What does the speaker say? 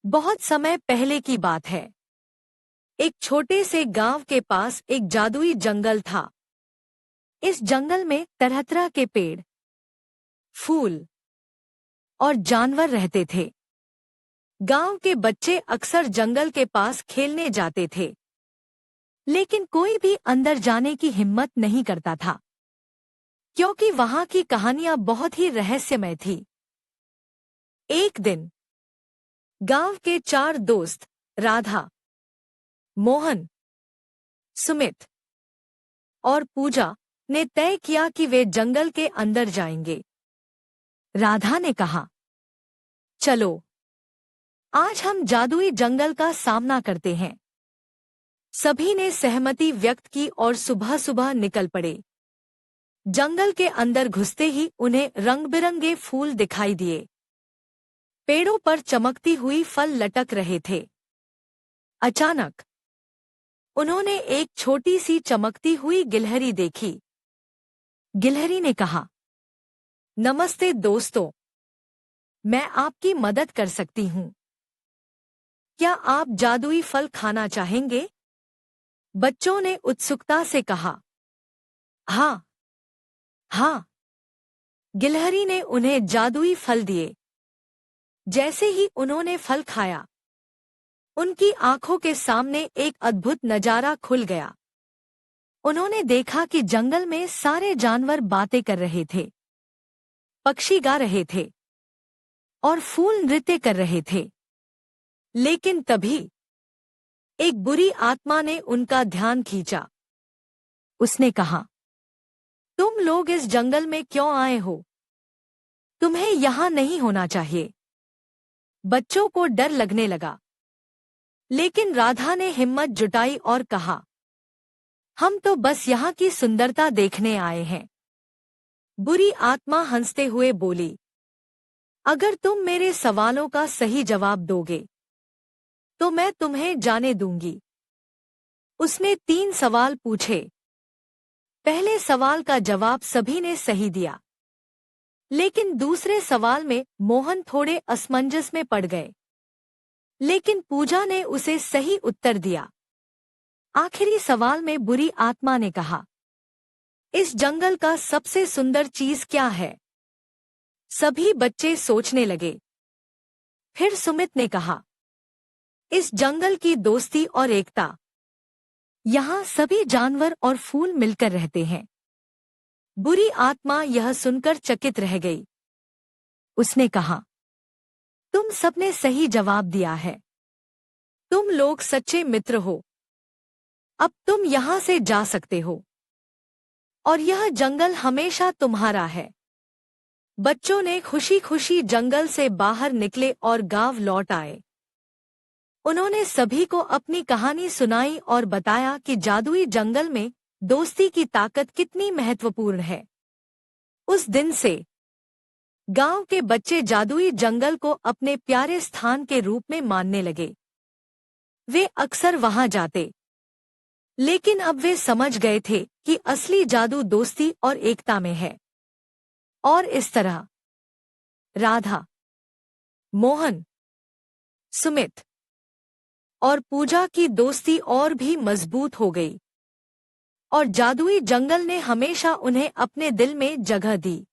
बहुत समय पहले की बात है। एक छोटे से गांव के पास एक जादुई जंगल था। इस जंगल में तरह तरह के पेड़, फूल और जानवर रहते थे। गांव के बच्चे अक्सर जंगल के पास खेलने जाते थे, लेकिन कोई भी अंदर जाने की हिम्मत नहीं करता था, क्योंकि वहां की कहानियां बहुत ही रहस्यमय थी। एक दिन गांव के 4 दोस्त राधा, मोहन, सुमित और पूजा ने तय किया कि वे जंगल के अंदर जाएंगे। राधा ने कहा, चलो आज हम जादुई जंगल का सामना करते हैं। सभी ने सहमति व्यक्त की और सुबह सुबह निकल पड़े। जंगल के अंदर घुसते ही उन्हें रंग बिरंगे फूल दिखाई दिए। पेड़ों पर चमकती हुई फल लटक रहे थे। अचानक उन्होंने एक छोटी सी चमकती हुई गिलहरी देखी। गिलहरी ने कहा, नमस्ते दोस्तों, मैं आपकी मदद कर सकती हूँ। क्या आप जादुई फल खाना चाहेंगे? बच्चों ने उत्सुकता से कहा। हाँ, हाँ। गिलहरी ने उन्हें जादुई फल दिए। जैसे ही उन्होंने फल खाया, उनकी आंखों के सामने एक अद्भुत नजारा खुल गया। उन्होंने देखा कि जंगल में सारे जानवर बातें कर रहे थे, पक्षी गा रहे थे और फूल नृत्य कर रहे थे। लेकिन तभी एक बुरी आत्मा ने उनका ध्यान खींचा। उसने कहा, तुम लोग इस जंगल में क्यों आए हो? तुम्हें यहाँ नहीं होना चाहिए। बच्चों को डर लगने लगा, लेकिन राधा ने हिम्मत जुटाई और कहा, हम तो बस यहाँ की सुंदरता देखने आए हैं। बुरी आत्मा हंसते हुए बोली, अगर तुम मेरे सवालों का सही जवाब दोगे तो मैं तुम्हें जाने दूंगी। उसने 3 सवाल पूछे। पहले सवाल का जवाब सभी ने सही दिया, लेकिन दूसरे सवाल में मोहन थोड़े असमंजस में पड़ गए। लेकिन पूजा ने उसे सही उत्तर दिया। आखिरी सवाल में बुरी आत्मा ने कहा, इस जंगल का सबसे सुंदर चीज क्या है? सभी बच्चे सोचने लगे। फिर सुमित ने कहा, इस जंगल की दोस्ती और एकता। यहाँ सभी जानवर और फूल मिलकर रहते हैं। बुरी आत्मा यह सुनकर चकित रह गई। उसने कहा, तुम सबने सही जवाब दिया है। तुम लोग सच्चे मित्र हो। अब तुम यहाँ से जा सकते हो और यह जंगल हमेशा तुम्हारा है। बच्चों ने खुशी खुशी जंगल से बाहर निकले और गांव लौट आए। उन्होंने सभी को अपनी कहानी सुनाई और बताया कि जादुई जंगल में दोस्ती की ताकत कितनी महत्वपूर्ण है। उस दिन से गांव के बच्चे जादुई जंगल को अपने प्यारे स्थान के रूप में मानने लगे। वे अक्सर वहां जाते, लेकिन अब वे समझ गए थे कि असली जादू दोस्ती और एकता में है। और इस तरह राधा, मोहन, सुमित और पूजा की दोस्ती और भी मजबूत हो गई और जादुई जंगल ने हमेशा उन्हें अपने दिल में जगह दी।